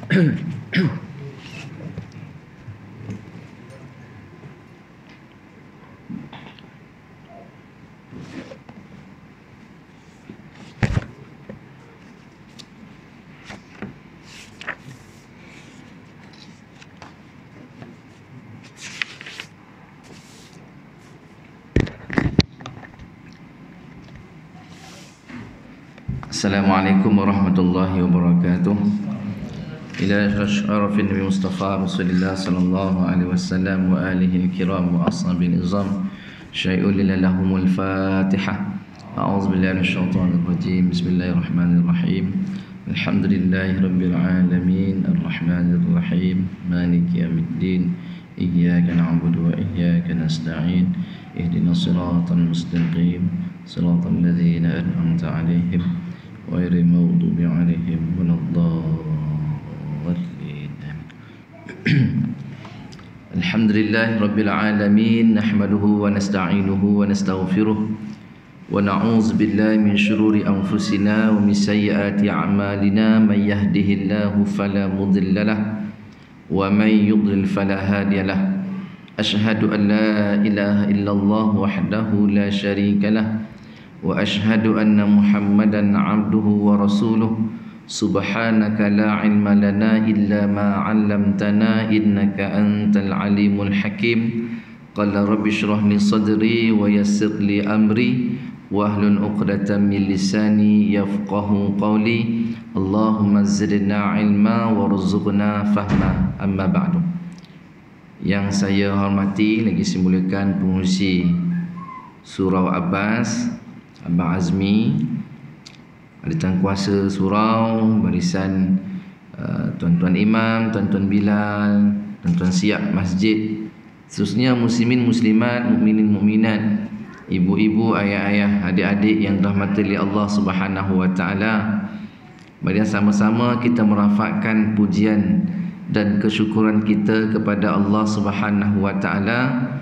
Assalamualaikum warahmatullahi wabarakatuh. Ila syarafin Nabi Mustafa Rasulullah sallallahu alaihi wasallam wa alihi al-kiram wa ashabil izam. Syai'ul lahumul Fatihah. A'udzu billahi minasyaitonir rajim. Bismillahirrahmanirrahim. Alhamdulillahi rabbil alamin, arrahmanir rahim, maliki yaumiddin. Iyyaka na'budu wa iyyaka nasta'in. Ihdinas siratal mustaqim, siratal ladzina an'amta 'alaihim غير المغضوب عليهم ولا الضالين. الحمد لله رب العالمين، نحمده ونستعينه ونستغفره ونعوذ بالله من شرور أنفسنا ومن سيئات أعمالنا، من يهده الله فلا مضل له ومن يضلل فلا هادي له. أشهد أن لا إله إلا الله وحده لا شريك له وأشهد أن محمدا عبده ورسوله. سبحانك لا علم لنا إلا ما علمتنا إنك أنت العليم الحكيم. قال رب اشرح لي صدري ويسر لي أمري واحلل عقدة من لساني يفقه قولي. اللهم زدنا علما وارزقنا فهما. أما بعد. Yang saya hormati lagi simulakan pengurusi Surau Abbas, Abang Azmi, ahli kuasa surau, barisan tuan-tuan imam, tuan-tuan Bilal, tuan-tuan siap masjid, seterusnya muslimin muslimat, mukminin mukminat, ibu-ibu, ayah-ayah, adik-adik yang dirahmati oleh Allah Subhanahu wa taala. Mari sama-sama kita merafakkan pujian dan kesyukuran kita kepada Allah Subhanahu wa taala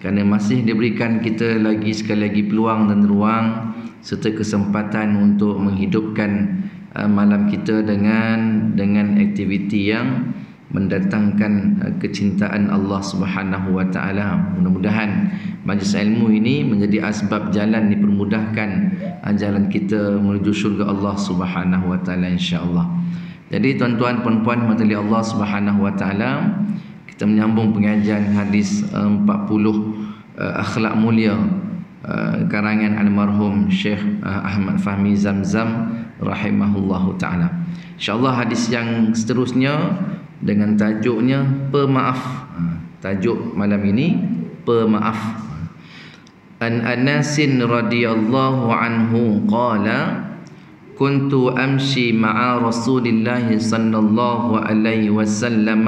kerana masih diberikan kita lagi sekali lagi peluang dan ruang serta kesempatan untuk menghidupkan malam kita dengan aktiviti yang mendatangkan kecintaan Allah Subhanahu wa taala. Mudah-mudahan majlis ilmu ini menjadi asbab jalan dipermudahkan jalan kita menuju syurga Allah Subhanahu wa taala insya-Allah. Jadi tuan-tuan puan-puan mati Allah Subhanahu wa taala, kita menyambung pengajian hadis 40 akhlak mulia karangan almarhum Syekh Ahmad Fahmi Zamzam rahimahullahu taala. Insyaallah hadis yang seterusnya dengan tajuknya pemaaf. Tajuk malam ini pemaaf. An Anasin radhiyallahu anhu qala kuntu amshi ma'a Rasulillah sallallahu alaihi wasallam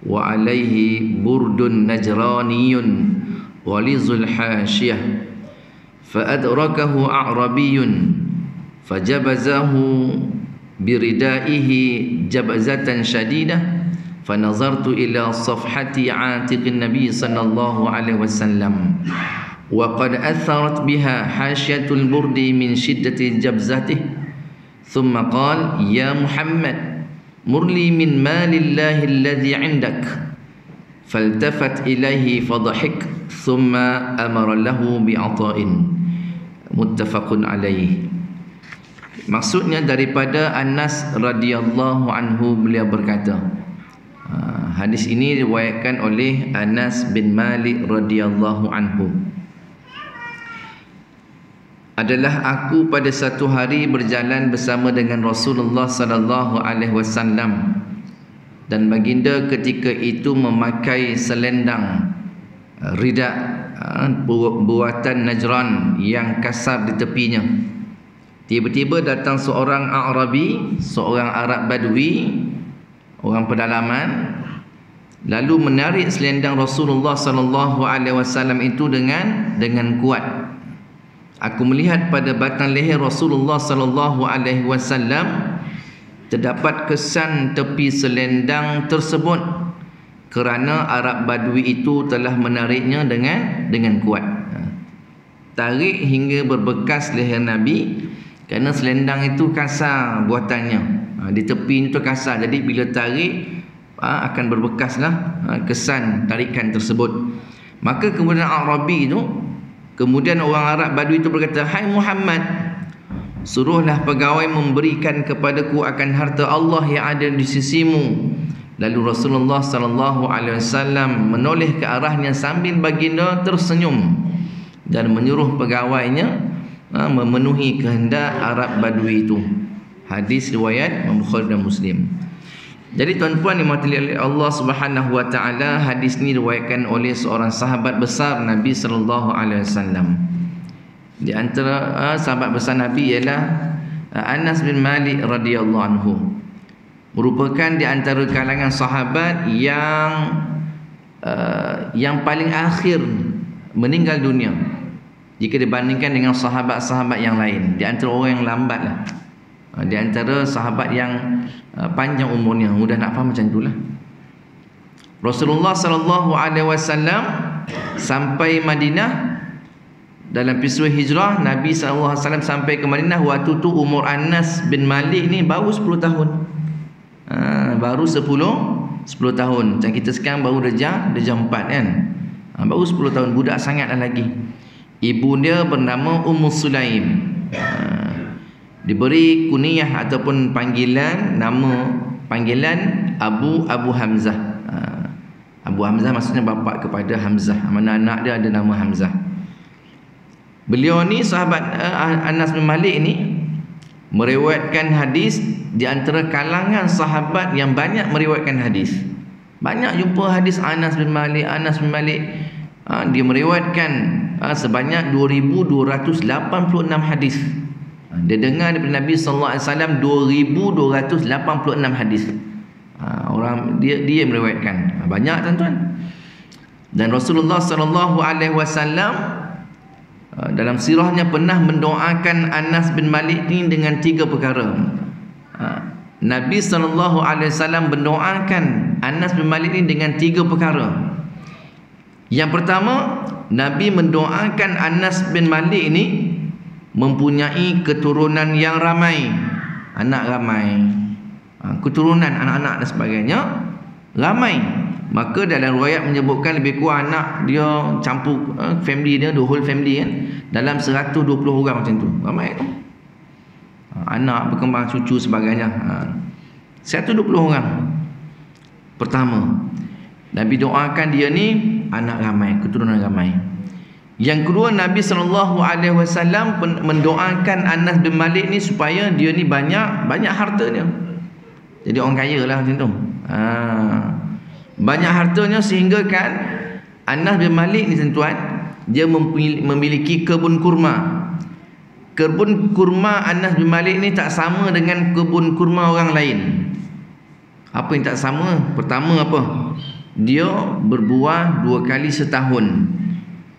wa alaihi burdun najraniyun walizul hashiyah faadrakahu a'rabiyun fajabazahu biridaihi jabzatan shadidah fanazartu ila safhati atiqin nabi sallallahu alaihi wasallam wa qad atharat biha hashiyatul burdi min shiddati jabzatihi thumma qala ya Muhammad murli min malillahi alladhi 'indak faltafat ilaihi fadhahik thumma amara lahu bi'ata'in. Muttafaqun alaih. Maksudnya daripada Anas radhiyallahu anhu, beliau berkata, hadis ini diriwayatkan oleh Anas bin Malik radhiyallahu anhu. Adalah aku pada satu hari berjalan bersama dengan Rasulullah sallallahu alaihi wasallam dan baginda ketika itu memakai selendang rida buatan Najran yang kasar di tepinya. Tiba-tiba datang seorang Arabi, seorang Arab Badui, orang pedalaman, lalu menarik selendang Rasulullah sallallahu alaihi wasallam itu dengan kuat. Aku melihat pada batang leher Rasulullah sallallahu alaihi wasallam terdapat kesan tepi selendang tersebut kerana Arab Badui itu telah menariknya dengan kuat. Tarik hingga berbekas leher Nabi kerana selendang itu kasar buatannya. Di tepi itu kasar, jadi bila tarik akan berbekaslah kesan tarikan tersebut. Maka kemudian Arabi itu, kemudian orang Arab Badui itu berkata, "Hai Muhammad, suruhlah pegawai memberikan kepadaku akan harta Allah yang ada di sisimu." Lalu Rasulullah sallallahu alaihi wasallam menoleh ke arahnya sambil baginda tersenyum dan menyuruh pegawainya memenuhi kehendak Arab Badui itu. Hadis riwayat Bukhari dan Muslim. Jadi tuan-tuan dimurahkan oleh Allah Subhanahu wa taala, hadis ini diriwayatkan oleh seorang sahabat besar Nabi sallallahu alaihi wasallam. Di antara sahabat besar Nabi ialah Anas bin Malik radhiyallahu anhu. Merupakan di antara kalangan sahabat yang paling akhir meninggal dunia jika dibandingkan dengan sahabat-sahabat yang lain. Di antara orang yang lambatlah. Di antara sahabat yang panjang umurnya, mudah nak faham macam itulah. Rasulullah sallallahu alaihi wasallam sampai Madinah dalam peristiwa hijrah. Nabi sallallahu alaihi wasallam sampai ke Madinah waktu tu umur Anas bin Malik ni baru 10 tahun. Baru 10 tahun. Macam kita sekarang baru darjah 4 kan. Baru 10 tahun, budak sangatlah lagi. Ibu dia bernama Ummu Sulaim. Diberi kunyah ataupun panggilan Abu Hamzah. Abu Hamzah maksudnya bapa kepada Hamzah, mana anak dia ada nama Hamzah. Beliau ni sahabat Anas bin Malik ni meriwayatkan hadis di antara kalangan sahabat yang banyak meriwayatkan hadis. Banyak jumpa hadis Anas bin Malik. Dia meriwayatkan sebanyak 2286 hadis. Dia dengar daripada Nabi sallallahu alaihi wasallam 2286 hadis. Orang dia meriwayatkan. Banyak tuan-tuan. Dan Rasulullah sallallahu alaihi wasallam dalam sirahnya pernah mendoakan Anas bin Malik ni dengan 3 perkara. Nabi sallallahu alaihi wasallam mendoakan Anas bin Malik ni dengan 3 perkara. Yang pertama, Nabi mendoakan Anas bin Malik ni mempunyai keturunan yang ramai, anak ramai, keturunan anak-anak dan sebagainya ramai. Maka dalam riwayat menyebutkan lebih kurang anak dia campur family dia, the whole family kan, dalam 120 orang macam tu. Ramai tu. Anak berkembang, cucu sebagainya. 120 orang. Pertama, Nabi doakan dia ni anak ramai, keturunan ramai. Yang kedua, Nabi SAW mendoakan Anas bin Malik ni supaya dia ni banyak hartanya. Jadi orang kaya lah macam tu. Banyak hartanya sehingga kan Anas bin Malik ni tuan-tuan, dia memiliki kebun kurma. Kebun kurma Anas bin Malik ni tak sama dengan kebun kurma orang lain. Apa yang tak sama? Pertama apa? Dia berbuah 2 kali setahun.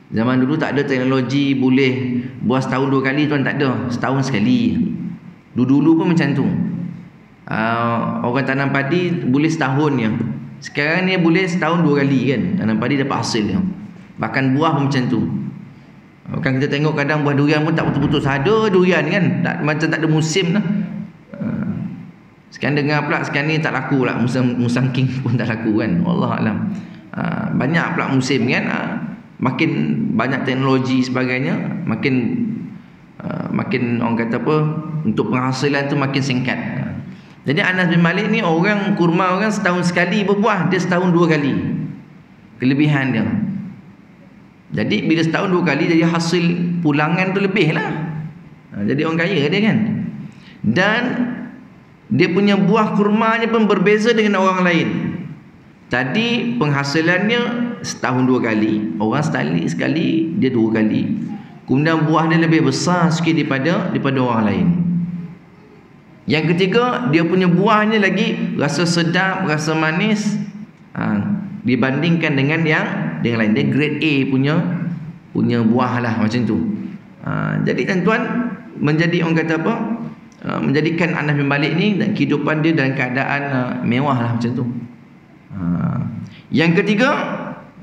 Zaman dulu tak ada teknologi boleh buah setahun 2 kali tuan, tak ada. Setahun sekali. Dulu pun macam tu. Orang tanam padi boleh setahun je. Sekarang ni boleh setahun 2 kali kan. Tanam padi dapat hasil je. Bahkan buah pun macam tu. Kan kita tengok kadang buah durian pun tak betul-betul ada durian kan. Macam tak ada musim lah. Sekarang dengar pula sekarang ni tak laku lah. Musang king pun tak laku kan. Wallahualam. Banyak pula musim kan. Makin banyak teknologi sebagainya, makin orang kata apa, untuk penghasilan tu makin singkat. Jadi Anas bin Malik ni orang kurma orang setahun sekali berbuah, dia setahun 2 kali. Kelebihan dia. Jadi bila setahun 2 kali, jadi hasil pulangan tu lebih lah. Jadi orang kaya dia kan. Dan dia punya buah kurmanya pun berbeza dengan orang lain. Tadi penghasilannya setahun 2 kali, orang sekali dia 2 kali. Kemudian buah dia lebih besar sikit daripada orang lain. Yang ketiga, dia punya buahnya lagi rasa sedap, rasa manis dibandingkan dengan yang lain. Dia grade A punya buah lah macam tu. Jadi tuan-tuan, menjadi orang kata apa, menjadikan Anas bin Malik ni dan kehidupan dia dalam keadaan mewah lah macam tu. Yang ketiga,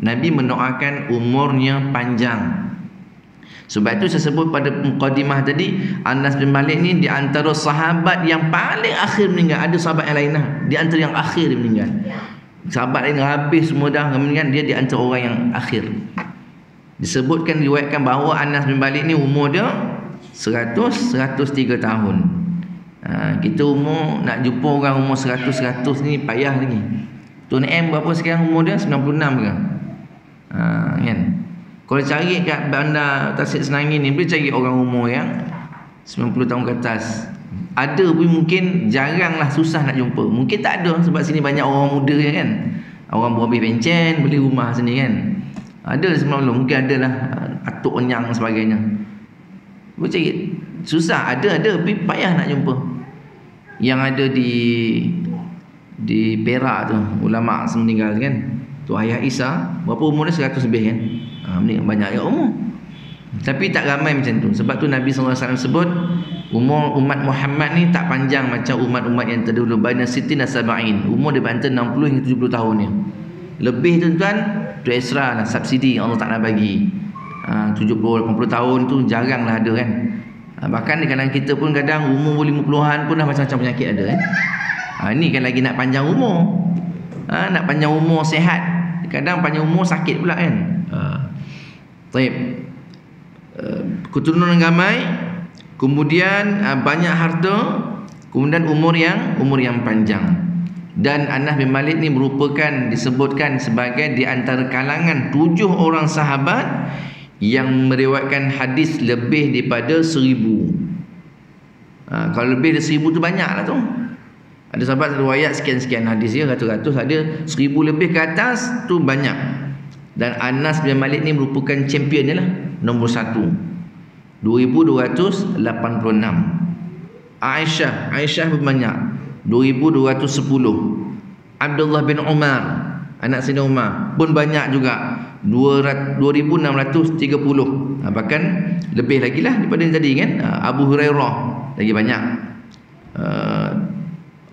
Nabi mendoakan umurnya panjang. Sebab itu saya sebut pada mukadimah tadi, Anas bin Malik ni di antara sahabat yang paling akhir meninggal. Ada sahabat yang lain lah, di antara yang akhir dia meninggal. Sahabat lain habis semua dah meninggal, dia di antara orang yang akhir. Disebutkan, diriwayatkan bahawa Anas bin Malik ni umur dia 103 tahun. Kita umur nak jumpa orang umur 100 ni payah lagi. Tuan M berapa sekarang umur dia? 96 ke? Kan? Kalau cari kat bandar Tasik Senangin ni, boleh cari orang umur yang 90 tahun ke atas. Ada pun mungkin jarang lah, susah nak jumpa. Mungkin tak ada sebab sini banyak orang muda kan. Orang berhabis pencen, beli rumah sini kan. Ada semalam, mungkin ada lah atuk enyang sebagainya. Boleh cari. Susah, ada tapi payah nak jumpa. Yang ada di Perak tu, ulama meninggal kan. Tu Ayah Isa, berapa umur dia? 100 lebih kan. Banyak ya umur. Tapi tak ramai macam tu. Sebab tu Nabi SAW sebut umur umat Muhammad ni tak panjang macam umat-umat yang terdahulu. Baina sitin dan sab'in. Umur dia antara 60 hingga 70 tahun ni. Lebih tuan-tuan, tu extra lah, subsidi Allah tak nak bagi. 70-80 tahun tu jarang lah ada kan. Bahkan di kalangan kita pun kadang umur 50-an pun dah macam-macam penyakit ada kan. Ni kan lagi nak panjang umur. Nak panjang umur sihat. Kadang panjang umur sakit pula kan. Baik. Keturunan ramai, kemudian banyak harta, kemudian umur yang panjang. Dan Anas bin Malik ni merupakan, disebutkan sebagai di antara kalangan 7 orang sahabat yang meriwayatkan hadis lebih daripada 1000. Kalau lebih dari 1000 tu banyak lah tu. Ada sahabat riwayat sekian-sekian hadis ya, ratus-ratus, ada 1000 lebih ke atas tu banyak. Dan Anas bin Malik ni merupakan champion dia lah, nombor 1, 2286. Aisyah berbanyak, 2210. Abdullah bin Umar, anak Sayyidina Umar pun banyak juga, 2630. Bahkan lebih lagi lah daripada yang tadi kan. Abu Hurairah lagi banyak.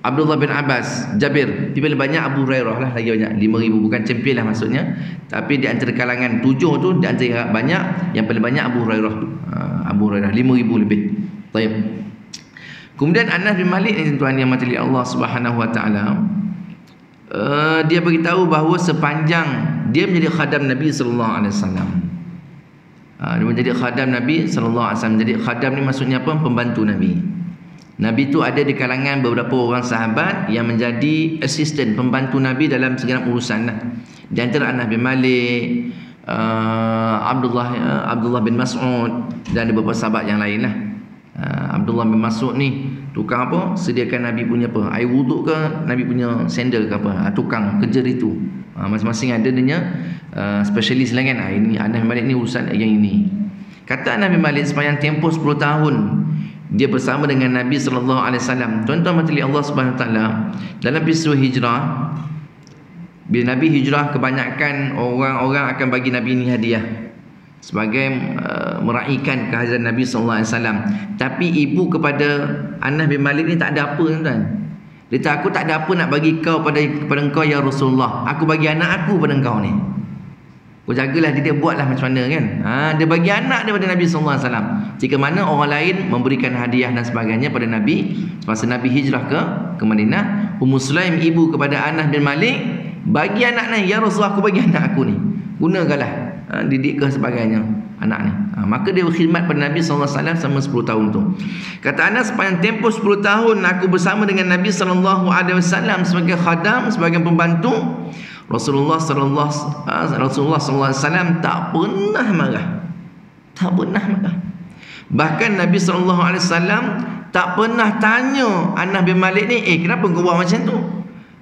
Abdullah bin Abbas, Jabir, lebih banyak. Abu Hurairah lah lagi banyak, 5000. Bukan champion lah maksudnya, tapi di antara kalangan 7 tu, di antara banyak, yang paling banyak Abu Hurairah. Abu Hurairah 5000 lebih. Baik. Kemudian Anas bin Malik ni tuan yang mati Allah Subhanahu wa taala, dia beritahu bahawa sepanjang dia menjadi khadam Nabi sallallahu alaihi wasallam. Dia menjadi khadam Nabi sallallahu alaihi wasallam. Jadi khadam ni maksudnya apa? Pembantu Nabi. Nabi tu ada di kalangan beberapa orang sahabat yang menjadi asisten, pembantu Nabi dalam segenap urusan lah. Di antara Anas bin Malik, Abdullah bin Mas'ud, dan ada beberapa sahabat yang lain lah. Abdullah bin Mas'ud ni tukang apa? Sediakan Nabi punya apa? Air wuduk ke, Nabi punya sandal ke apa? Tukang kerja itu. Masing-masing ada dia spesialis lah kan. Ini Anas bin Malik ni urusan yang ini. Kata Anas bin Malik, sepanjang tempoh 10 tahun dia bersama dengan Nabi sallallahu alaihi wasallam. Tuan-tuan mati Allah Subhanahu taala, dalam peristiwa hijrah, bila Nabi hijrah, kebanyakan orang-orang akan bagi Nabi ni hadiah sebagai meraihkan kehadiran Nabi sallallahu alaihi wasallam. Tapi ibu kepada Anas bin Malik ni tak ada apa tuan-tuan. Dia kata, aku tak ada apa nak bagi kau pada engkau ya Rasulullah. Aku bagi anak aku pada engkau ni. Kau jagalah dia buatlah macam mana kan. Dia bagi anak daripada Nabi sallallahu alaihi wasallam. Jika mana orang lain memberikan hadiah dan sebagainya pada Nabi semasa Nabi hijrah ke Madinah, Ummu Sulaim ibu kepada Anas bin Malik bagi anak ni, ya Rasulullah aku bagi anak aku ni. Gunakanlah didik ke sebagainya anak ni. Maka dia berkhidmat pada Nabi sallallahu alaihi wasallam selama 10 tahun tu. Kata Anas, sepanjang tempoh 10 tahun aku bersama dengan Nabi sallallahu alaihi wasallam sebagai khadam, sebagai pembantu. Rasulullah sallallahu alaihi wasallam tak pernah marah. Tak pernah marah. Bahkan Nabi sallallahu alaihi wasallam tak pernah tanya Anas bin Malik ni, kenapa kau buat macam tu?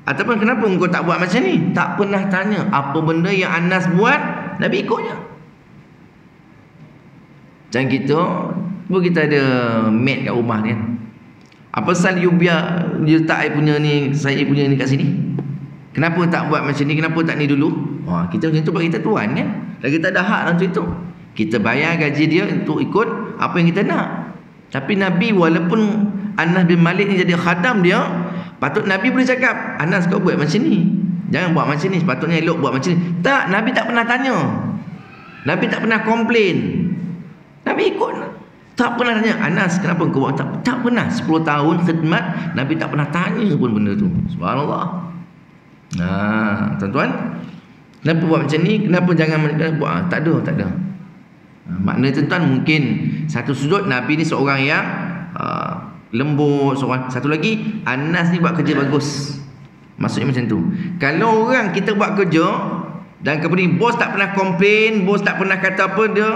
Ataupun kenapa kau tak buat macam ni? Tak pernah tanya. Apa benda yang Anas buat, Nabi ikutnya. Macam kita, kita ada maid kat rumah ni kan. Apa pasal you biar dia letak saya punya ni kat sini? Kenapa tak buat macam ni? Kenapa tak ni dulu? Kita macam tu bagi kita tuan kan. Dan kita ada hak untuk itu. Kita bayar gaji dia untuk ikut apa yang kita nak. Tapi Nabi, walaupun Anas bin Malik ni jadi khadam dia, patut Nabi boleh cakap, Anas kau buat macam ni, jangan buat macam ni, sepatutnya elok buat macam ni. Tak, Nabi tak pernah tanya. Nabi tak pernah komplain. Nabi ikut. Tak pernah tanya, Anas kenapa kau buat? Tak pernah. 10 tahun khidmat, Nabi tak pernah tanya pun benda tu. Subhanallah. Tuan-tuan, kenapa buat macam ni? Kenapa jangan buat? Tak ada. Makna tuan-tuan, mungkin satu sudut Nabi ni seorang yang lembut, seorang. Satu lagi, Anas ni buat kerja bagus. Maksudnya macam tu. Kalau orang kita buat kerja dan kemudian bos tak pernah komplain, bos tak pernah kata apa, dia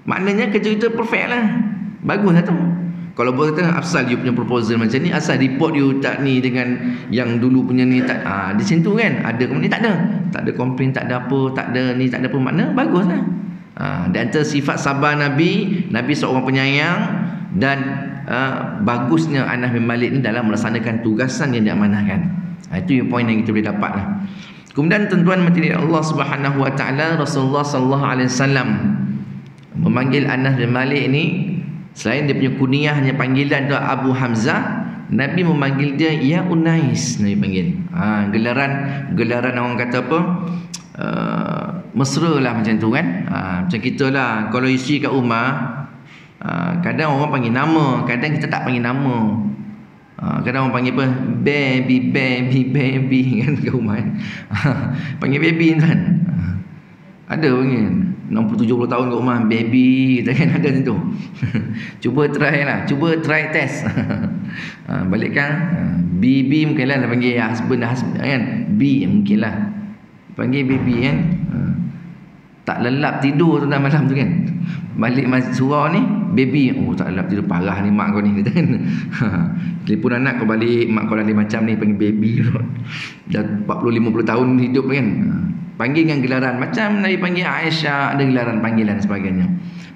maknanya kerja kita perfect lah, bagus lah tu. Kalau bos kata asal you punya proposal macam ni, asal report you tak ni dengan yang dulu punya ni tak, di situ kan ada, kemudian tak ada komplain, tak ada apa, tak ada ni, tak ada apa, makna bagus lah. Di antara sifat sabar Nabi seorang penyayang dan bagusnya Anas bin Malik ni dalam melaksanakan tugasan yang diamanahkan. Itu yang poin yang kita boleh dapat lah. Kemudian tuan-tuan mati Allah Subhanahu wa taala, Rasulullah sallallahu alaihi wasallam memanggil Anas bin Malik ni, selain dia punya kunyahnya panggilan tu Abu Hamzah, Nabi memanggil dia Ya Unais. Nabi panggil. Gelaran orang kata apa? Mesra lah macam tu kan. Macam kita lah, kalau isi kat rumah, kadang orang panggil nama, kadang kita tak panggil nama. Kadang orang panggil apa? Baby kan kat rumah kan. Panggil baby kan. Ada panggil 60-70 tahun kat rumah, baby kita kan, ada macam tu. Cuba try test. Balikkan BB mungkin lah panggil husband kan. B mungkin lah panggil baby kan. Tak lelap tidur tu dalam malam tu kan. Balik surau ni, baby, tak lelap tidur, parah ni mak kau ni kata kan. Telefon anak kau balik, mak kau lain macam ni, panggil baby. Dah 40-50 tahun hidup kan. Panggil dengan gelaran macam Nabi panggil Aisyah, ada gelaran panggilan sebagainya.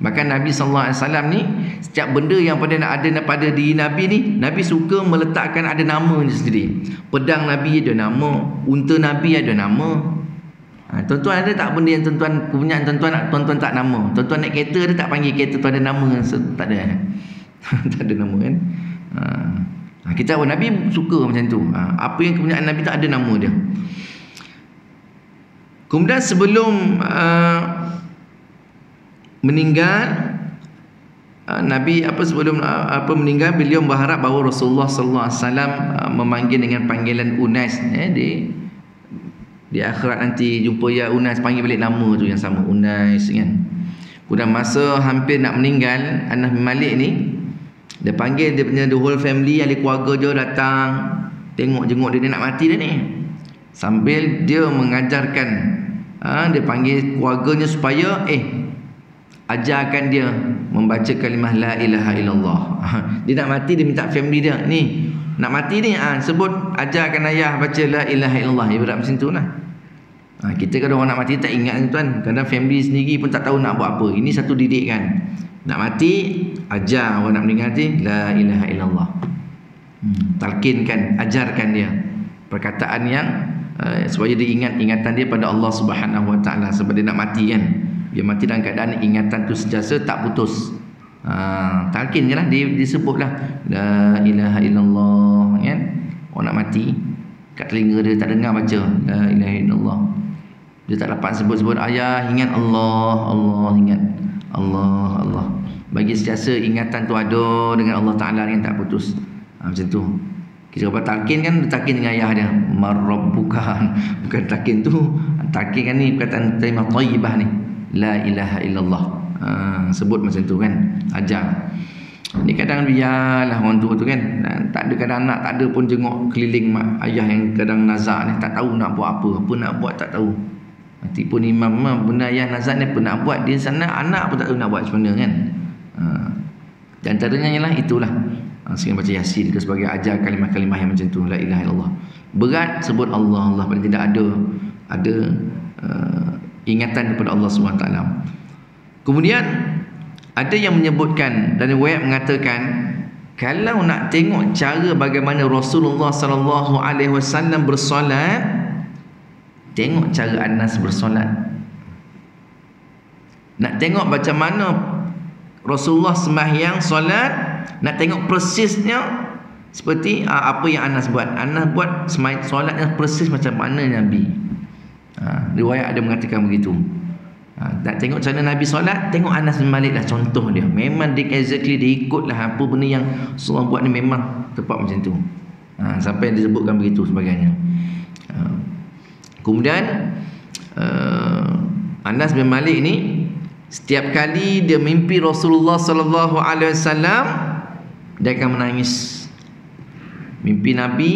Bahkan Nabi SAW ni, setiap benda yang ada pada diri Nabi ni, Nabi suka meletakkan ada nama dia sendiri. Pedang Nabi ada nama, unta Nabi ada nama. Tuan-tuan ada tak benda yang tuan-tuan punya, tuan-tuan tak nama? Tuan-tuan naik kereta ada tak panggil kereta tu ada nama? Tak ada. Tak ada nama kan. Kita tahu Nabi suka macam tu. Apa yang kepunyaan Nabi tak ada nama dia. Kemudian sebelum meninggal, Nabi sebelum meninggal, beliau berharap bahawa Rasulullah sallallahu alaihi wasallam memanggil dengan panggilan Unais. Di akhirat nanti jumpa ya Unais, panggil balik nama tu yang sama, Unais kan. Kemudian masa hampir nak meninggal, Anas bin Malik ni, dia panggil dia punya the whole family, ahli keluarga dia datang tengok jenguk dia nak mati dah ni. Sambil dia mengajarkan, dia panggil keluarganya supaya ajarkan dia membaca kalimah la ilaha illallah. Dia nak mati, dia minta family dia ni, nak mati ni, sebut, ajarkan ayah baca la ilaha illallah. Ibarat macam tu lah. Kita kalau orang nak mati tak ingat tuan, kadang family sendiri pun tak tahu nak buat apa. Ini satu didikan. Nak mati, ajar orang nak meninggal mati la ilaha illallah. Talkinkan, ajarkan dia perkataan yang supaya dia ingat ingatan dia pada Allah Subhanahu wa taala sebab dia nak mati kan. Dia mati dalam keadaan ingatan tu sentiasa tak putus. Talqin je lah, disebutlah la ilaha illallah kan. Orang nak mati, kat telinga dia tak dengar baca la ilaha illallah, dia tak dapat sebut-sebut ayah, ingat Allah, Allah, ingat Allah, Allah. Bagi sentiasa ingatan tu ada dengan Allah Ta'ala yang tak putus. Macam tu. Kita dapat talqin kan, talqin dengan ayah dia, marrabbuka. Bukan talqin tu, talqin kan ni perkataan kalimah thayyibah ni, la ilaha illallah. Sebut macam tu kan, ajar. Ni kadang biarlah orang tua tu kan, tak ada, kadang anak tak ada pun jenguk keliling mak ayah yang kadang nazak ni, tak tahu nak buat apa nak buat tak tahu. Nanti pun imam benda ayah nazak ni apa nak buat, dia sana anak pun tak tahu nak buat macam mana kan. Di antaranya ialah itulah, sehingga baca Yasin itu sebagai ajar kalimah-kalimah yang macam tu, la ilaha illallah. Berat sebut Allah, Allah paling tidak ada ingatan kepada Allah SWT. Kemudian ada yang menyebutkan dan riwayat mengatakan, kalau nak tengok cara bagaimana Rasulullah sallallahu alaihi wasallam bersolat, tengok cara Anas bersolat. Nak tengok macam mana Rasulullah sembahyang solat, nak tengok persisnya seperti apa yang Anas buat. Anas buat solatnya persis macam mana Nabi. Riwayat ada mengatakan begitu. Tak tengok cara Nabi solat, tengok Anas bin Malik lah contoh dia. Memang dia exactly dia ikutlah apa benda yang Rasulullah buat ni, memang tepat macam tu. Sampai disebutkan begitu sebagainya. Kemudian Anas bin Malik ni setiap kali dia mimpi Rasulullah sallallahu alaihi wasallam, dia akan menangis. Mimpi Nabi,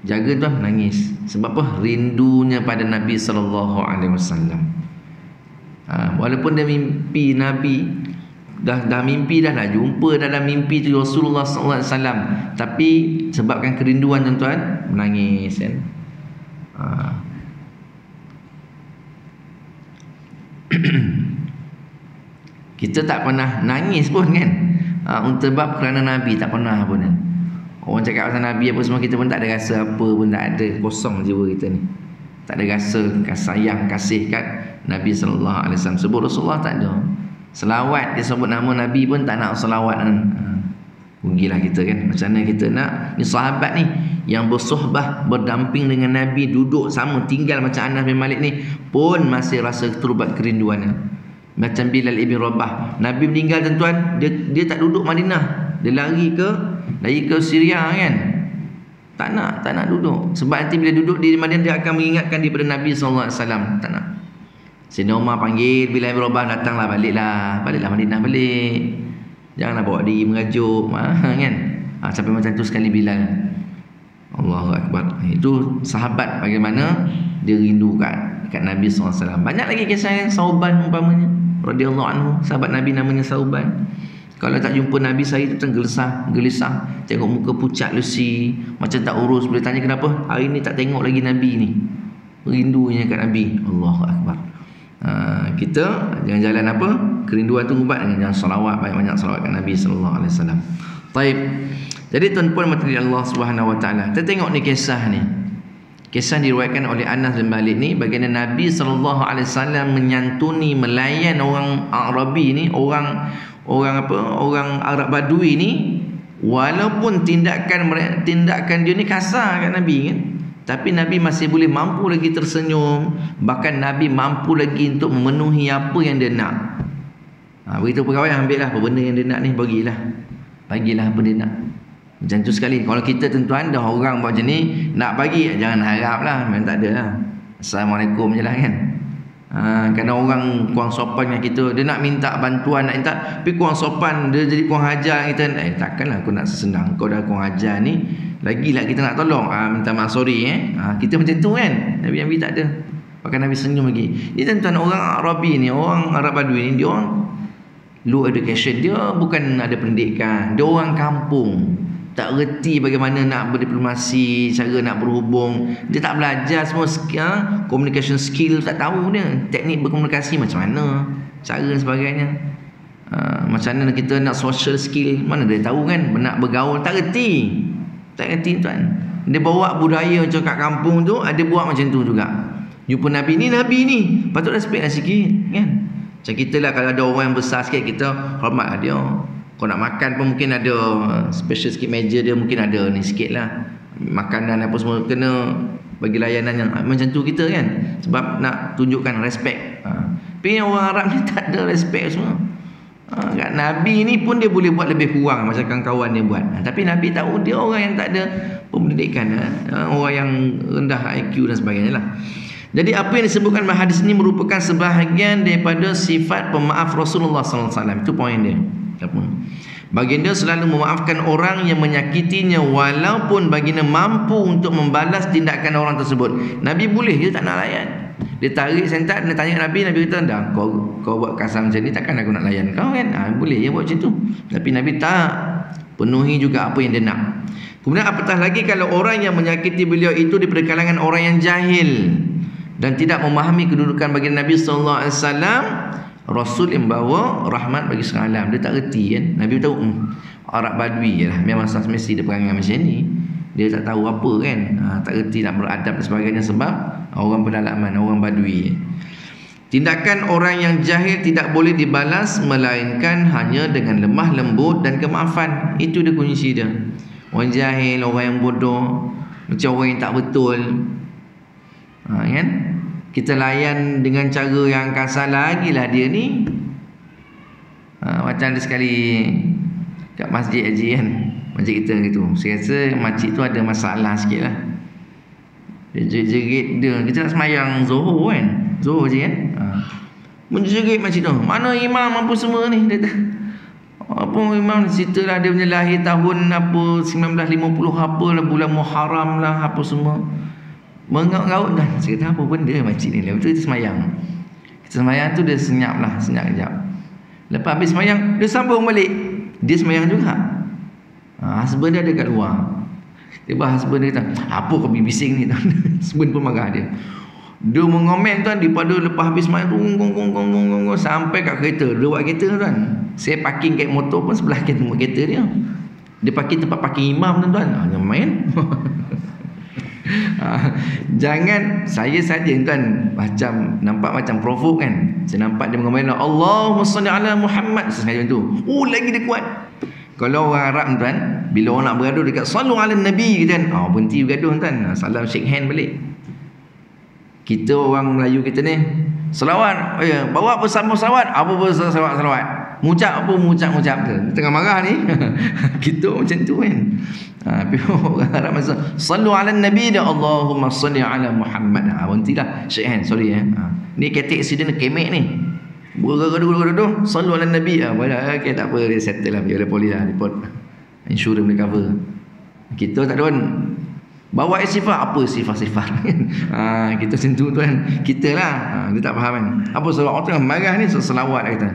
jaga tuan, menangis. Sebab apa? Rindunya pada Nabi sallallahu alaihi wasallam. Walaupun dia mimpi Nabi, dah mimpi dah jumpa dalam mimpi tu Rasulullah sallallahu alaihi wasallam, tapi sebabkan kerinduan tuan-tuan, menangis kan. Kita tak pernah nangis pun kan, sebab kerana Nabi, tak pernah pun kan. Orang cakap pasal Nabi apa semua, kita pun tak ada rasa apa pun, tak ada, kosong jiwa kita ni, tak ada rasa sayang kasih kat Nabi sallallahu alaihi wasallam. Sebut Rasulullah tak ada. Selawat dia sebut nama Nabi pun tak nak selawat kan. Rugilah kita kan. Macam mana kita nak ni sahabat ni yang bersohbah, berdamping dengan Nabi, duduk sama, tinggal macam Anas bin Malik ni, pun masih rasa terubat kerinduannya. Macam Bilal ibn Rabah, Nabi meninggal tuan-tuan, dia tak duduk Madinah, dia lari ke Syria kan. Tak nak duduk. Sebab nanti bila duduk di Madinah, dia akan mengingatkan daripada Nabi sallallahu alaihi wasallam. Tak nak. Sayyidina Umar panggil Bilal bin Rabah, datanglah, baliklah Madinah balik. Janganlah bawa diri mengajuk kan. Sampai macam tu sekali Bilal. Allahu Akbar. Itu sahabat bagaimana dia rindu kat Nabi SAW. Banyak lagi kisah yang Sauban umpamanya, radhiyallahu anhu, sahabat Nabi namanya Sauban. Kalau tak jumpa Nabi, saya tu gelisah, tengok muka pucat lesi, macam tak urus. Boleh tanya kenapa? Hari ni tak tengok lagi Nabi ni. Rindunya kat Nabi. Allahu Akbar. Kita jangan jalan apa? Kerinduan tu ubat dengan salawat, banyak-banyak salawat kat Nabi sallallahu alaihi wasallam. Baik. Jadi tuan-puan mati Allah Subhanahu wa taala. Kita tengok ni kisah ni. Kisah diriwayatkan oleh Anas bin Malik ni, bagaimana Nabi sallallahu alaihi wasallam menyantuni, melayan orang Arabi ni, orang Arab Badui ni, walaupun tindakan dia ni kasar kat Nabi kan, tapi Nabi masih boleh mampu lagi tersenyum. Bahkan Nabi mampu lagi untuk memenuhi apa yang dia nak. Beritahu pegawai, ambil lah apa benda yang dia nak ni, bagilah apa dia nak. Macam tu sekali. Kalau kita tuan-tuan dah orang buat macam ni, nak bagi, jangan harap lah, memang tak ada lah. Assalamualaikum je lah kan. Kerana orang kurang sopan dengan kita, dia nak minta bantuan, nak minta, tapi kurang sopan, dia jadi kurang ajar kita. Takkanlah aku nak sesenang, kau dah kurang ajar ni, lagilah kita nak tolong. Minta maaf, sorry kita macam tu kan. Nabi tak ada. Bahkan Nabi senyum lagi. Ni tuan-tuan, orang Arabi ni, orang Arab Badui ni, dia orang low education, dia bukan ada pendidikan, dia orang kampung, tak reti bagaimana nak berdiplomasi, cara nak berhubung. Dia tak belajar semua communication skill, tak tahu dia teknik berkomunikasi macam mana, cara dan sebagainya. Macam mana kita nak social skill, mana dia tahu kan. Nak bergaul, tak reti tuan. Dia bawa budaya macam kat kampung tu, ada buat macam tu juga. Jumpa Nabi ni patut respect lah sikit kan. Macam kita lah, kalau ada orang yang besar sikit, kita hormat lah dia. Kau nak makan pun mungkin ada special sikit meja dia, mungkin ada ni sikit lah, makanan apa semua, kena bagi layanan yang macam tu kita kan. Sebab nak tunjukkan respect. Tapi orang Arab ni tak ada respect semua. Kat Nabi ni pun dia boleh buat lebih kurang macam kawan-kawan dia buat. Tapi Nabi tahu dia orang yang tak ada pendidikan, orang yang rendah IQ dan sebagainya lah. Jadi apa yang disebutkan dalam hadis ini merupakan sebahagian daripada sifat pemaaf Rasulullah SAW. Itu poin dia. Baginda selalu memaafkan orang yang menyakitinya, walaupun baginda mampu untuk membalas tindakan orang tersebut. Nabi boleh, dia tak nak layan. Dia tarik sentak, dia tanya Nabi kata, dah kau buat kasar macam ni, takkan aku nak layan kau kan. Boleh dia buat macam tu. Tapi Nabi tak, penuhi juga apa yang dia nak. Kemudian apatah lagi kalau orang yang menyakiti beliau itu daripada kalangan orang yang jahil dan tidak memahami kedudukan baginda Nabi sallallahu alaihi wasallam, Rasul yang bawa rahmat bagi sekalian alam. Dia tak reti kan. Nabi tahu Arab Badui je lah, memang mesti dia perangai macam ni. Dia tak tahu apa kan, tak reti nak beradab dan sebagainya, sebab orang pedalaman, orang Badui. Tindakan orang yang jahil tidak boleh dibalas melainkan hanya dengan lemah lembut dan kemaafan. Itu dia kunci dia. Orang jahil, orang yang bodoh, macam orang yang tak betul, kan? kita layan dengan cara yang kasar lagi lah dia ni. Macam ada sekali kat masjid Haji kan, masjid kita gitu, saya rasa makcik tu ada masalah sikit lah. Dia jerit-jerit dia, kita nak semayang Zuhur kan, Zuhur je kan, menjerit makcik tu, mana imam apa semua ni, dia kata apa imam, cerita lah dia punya lahir tahun apa 1950 apa lah, bulan Muharram lah apa semua, mengaut-ngaut dah. Saya kata apa benda makcik ni, lepas tu kita semayang. Kita semayang tu dia senyap lah, senyap kejap. Lepas habis semayang, dia sambung balik, dia semayang juga. Husband dia ada kat luar. Tiba husband dia kata, apa kau bising ni? Husband pun marah dia. Dia mengomen tuan, daripada lepas habis semayang tu sampai kat kereta. Dia buat kereta tuan, saya parking kat motor pun sebelah kereta dia. Dia parking tempat parking imam tuan-tuan. Jangan main. Jangan saya saja tuan macam nampak macam provok kan. Saya nampak dia mengomen Allahumma salli ala Muhammad, saya tu. Lagi dia kuat. Kalau orang Arab tuan, bila orang nak bergaduh dekat sallu ala nabi kan, berhenti bergaduh tuan, salam shake hand balik. Kita orang Melayu kita ni selawat, bawa bersama selawat, apa selawat, mengucap apa mengucap tu. Tengah marah ni. Kita macam tu kan. Tapi orang Arab masa sallu ala nabi dia, Allahumma salli ala Muhammad. Berhentilah shake hand, sorry ni ketik accident kemek ni. Bergaduh, sallu ala nabi. Okay, tak apa, dia settle lah, biar polis lah, report, insurans boleh cover. Kita tak ada kan, bawa sifat, apa sifat-sifat. Kita macam tu tuan, kita lah, dia tak faham kan, apa selawat tengah marah ni, selawat kata.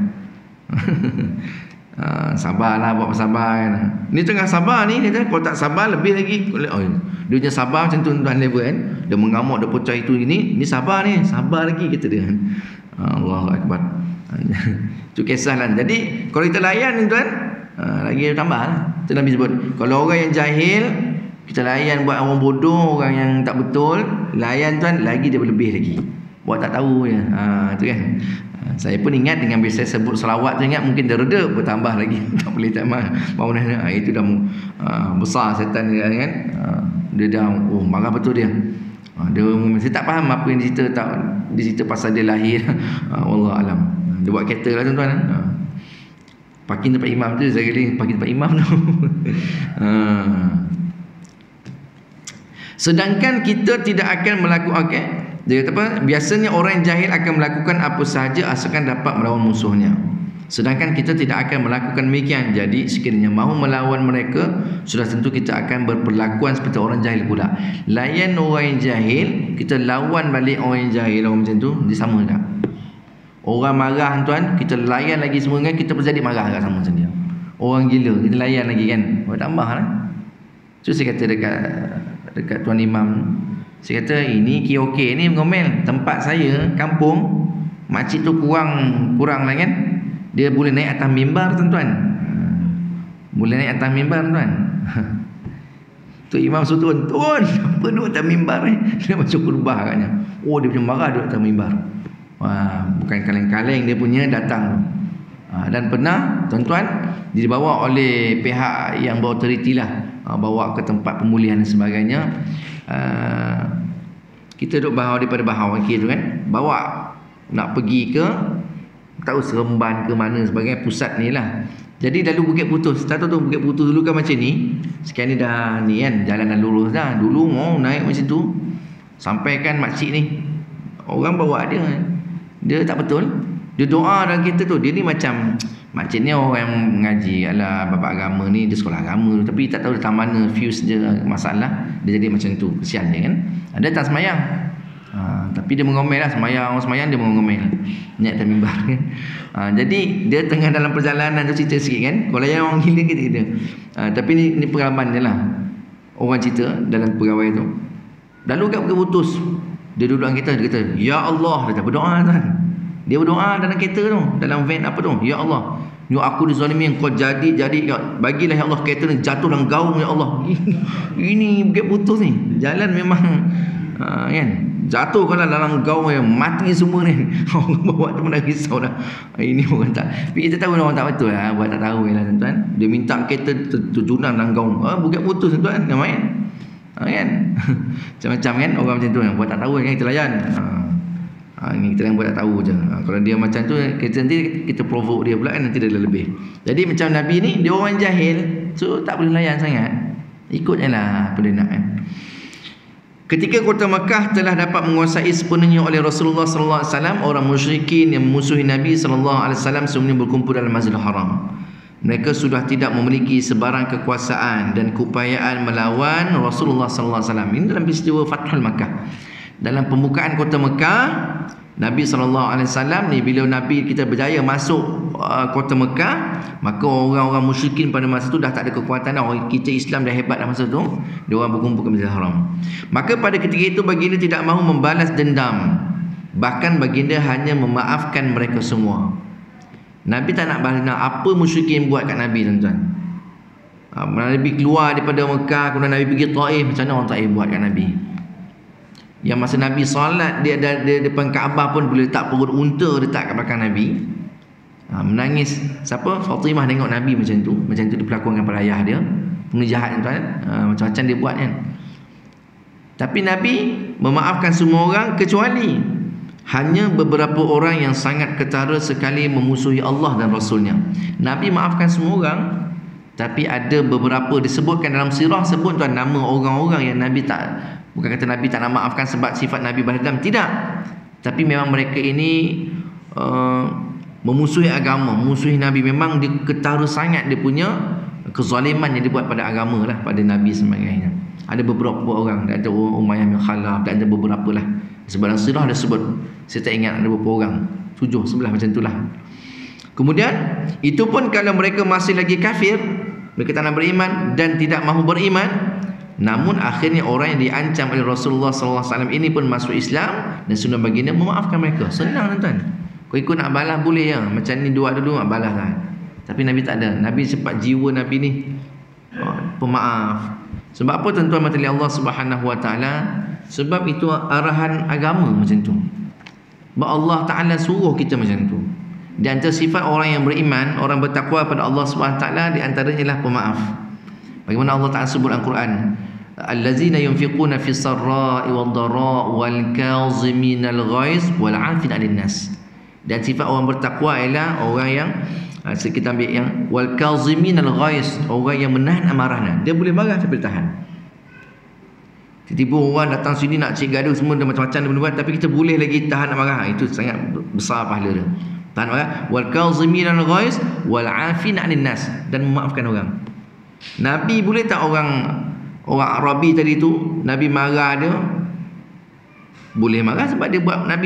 Sabarlah, buat sabar kan. Ni tengah sabar ni, dia kata kalau tak sabar lebih lagi. Dia punya sabar macam tu tuan level kan, dia mengamuk, dia pecah itu ni sabar ni, sabar lagi kata dia kan. Allahu Akbar. Itu kisah lah. Jadi kalau kita layan ni tuan, lagi tambah lah. Itu Nabi sebut, kalau orang yang jahil kita layan buat orang bodoh, orang yang tak betul, layan tuan, lagi dia berlebih lagi, buat tak tahu je. Itu kan. Saya pun ingat dengan bila saya sebut selawat tu, ingat mungkin dia reda, bertambah lagi. Tak boleh tak mau nak. Itu dah besar setan dia kan. Dia dah marah betul dia. Saya tak faham apa yang dia cerita pasal dia lahir. Wallah alam. Dia buat kereta lah tuan-tuan. Parking tempat imam tu, saya kata parking tempat imam tu. Sedangkan kita tidak akan melakukan, dia kata apa? Biasanya orang jahil akan melakukan apa sahaja asalkan dapat melawan musuhnya. Sedangkan kita tidak akan melakukan demikian. Jadi sekiranya mahu melawan mereka, sudah tentu kita akan berperlakuan seperti orang jahil pula. Layan orang yang jahil, kita lawan balik orang yang jahil, orang macam tu, dia sama tak? Orang marah tuan, kita layan lagi semua kan, kita pun jadi marah tak sama macam dia. Orang gila, kita layan lagi kan. Tambah lah. So saya kata dekat tuan imam, saya kata ini KOK ni ngomel, tempat saya kampung, makcik tu kurang lah kan. Dia boleh naik atas mimbar tuan-tuan. Boleh naik atas mimbar tuan. Tu imam suruh turun, apa duduk atas mimbar ni? Dia macam kurbah katnya. Dia punya marah duduk atas mimbar. Bukan kaleng-kaleng dia punya datang. Dan pernah tuan-tuan dibawa oleh pihak yang berautoriti lah, bawa ke tempat pemulihan dan sebagainya. Kita duduk bahau daripada bahau kiri tu kan, bawa nak pergi ke tahu Seremban ke mana sebagainya, pusat ni lah. Jadi lalu Bukit Putus, tak tahu tu Bukit Putus dulu kan macam ni. Sekarang ni dah ni kan, jalan dah lurus dah. Dulu naik macam tu, sampai kan makcik ni, orang bawa dia tak betul. Dia doa dalam kereta tu. Dia ni macam, makcik ni orang yang mengaji, alah bapa agama ni, dia sekolah agama, tapi tak tahu datang mana fuse dia masalah, dia jadi macam tu. Kesian dia kan. Dia tak semayang, tapi dia mengomel lah. Semayang dia mengomel, naik atas mimbar kan. Jadi dia tengah dalam perjalanan tu cerita sikit kan, kalau yang orang gila kita. Tapi ni pengalaman dia lah. Orang cerita dalam pegawai tu, lalu kat Bukit Putus, dia duduk dalam kereta, dia kata ya Allah, dia tak berdoa kan. Dia berdoa dalam kereta tu, dalam van apa tu, ya Allah, ni aku dizalimi, kau jadi bagilah ya Allah kereta ni jatuh dalam gaung ya Allah. Ini Bukit Putus ni, jalan memang kan, jatuh kalau dalam gaung yang mati semua ni. Orang bawa tu pun dah risau dah. Ini orang tak, tapi kita tahu orang tak betul lah, buat tak tahu lah tuan-tuan. Dia minta kereta terjunang dalam gaung. Bukit Putus tuan-tuan, nak main kan. Macam-macam kan orang macam tu, buat tak tahu kan, kita layan. Ini kita yang buat tak tahu je. Kalau dia macam tu, nanti kita provoke dia pula kan, nanti dia lebih. Jadi macam Nabi ni, dia orang jahil, so tak boleh layan sangat. Ikut je lah apa dia nak kan. Ketika kota Makkah telah dapat menguasai sepenuhnya oleh Rasulullah sallallahu alaihi wasallam, orang musyrikin yang memusuhi Nabi sallallahu alaihi wasallam semuanya berkumpul dalam Masjidil Haram. Mereka sudah tidak memiliki sebarang kekuasaan dan keupayaan melawan Rasulullah sallallahu alaihi wasallam. Ini dalam peristiwa Fathul Makkah. Dalam pembukaan kota Mekah, Nabi SAW ni, bila Nabi kita berjaya masuk kota Mekah, maka orang-orang musyrikin pada masa tu dah tak ada kekuatan dah. Kita Islam dah hebat dah masa tu, dia orang berkumpul ke Masjidil Haram. Maka pada ketika itu baginda tidak mahu membalas dendam, bahkan baginda hanya memaafkan mereka semua. Nabi tak nak balas dendam. Apa musyrikin buat kat Nabi, tuan-tuan? Nabi keluar daripada Mekah, kemudian Nabi pergi Taif. Macam mana orang Taif buat kat Nabi? Yang masa Nabi solat, dia depan Kaabah pun boleh letak perut unta letak kat belakang Nabi. Menangis. Siapa? Fatimah tengok Nabi macam tu diperlakukan pada ayah dia. Bunuh jahat, tuan. Macam-macam dia buat kan. Tapi Nabi memaafkan semua orang kecuali hanya beberapa orang yang sangat ketara sekali memusuhi Allah dan Rasulnya. Nabi maafkan semua orang, tapi ada beberapa disebutkan dalam sirah, sebut tuan nama orang-orang yang Nabi tak, bukan kata Nabi tak nak maafkan sebab sifat Nabi balas dendam, tidak. Tapi memang mereka ini memusuhi agama, memusuhi Nabi. Memang dia ketara sangat dia punya kezaliman yang dibuat pada agama lah, pada Nabi sebagainya. Ada beberapa orang, ada Umayyah bin Khalaf, dan ada beberapa lah. Sebarang sirah ada sebut, saya tak ingat ada beberapa orang, 7, 11 macam itulah. Kemudian itu pun kalau mereka masih lagi kafir, mereka tak nak beriman dan tidak mahu beriman. Namun akhirnya orang yang diancam oleh Rasulullah SAW ini pun masuk Islam, dan sunnah baginda memaafkan mereka. Senang, tuan-tuan. Kau ikut nak balas boleh ya, macam ni dua nak balas lah. Tapi Nabi tak ada. Nabi cepat jiwa Nabi ni pemaaf. Sebab apa, tuan-tuan mata Allah Subhanahu Wa Taala? Sebab itu arahan agama macam tu. Sebab Allah Taala suruh kita macam tu. Di antara sifat orang yang beriman, orang bertakwa pada Allah Subhanahu Wa Taala, di antaranya ialah pemaaf. Bagaimana Allah Ta'ala sebut dalam Quran, allazina yunfiquna fis sarra'i wad dharra'i wal kaziminal ghaiz wal 'afina 'anil nas. Dan sifat orang bertakwa ialah orang yang kita ambil yang wal kaziminal ghaiz, orang yang menahan amarahnya. Dia boleh marah tapi tahan. Tiba-tiba orang datang sini nak cik gaduh semua dan macam-macam dia boleh buat, tapi kita boleh lagi tahan amarah. Itu sangat besar pahala dia. Tahan amarah, wal kaziminal ghaiz wal 'afina 'anil nas, dan memaafkan orang. Nabi boleh tak orang Arabi tadi tu, Nabi marah dia? Boleh marah sebab dia buat Nabi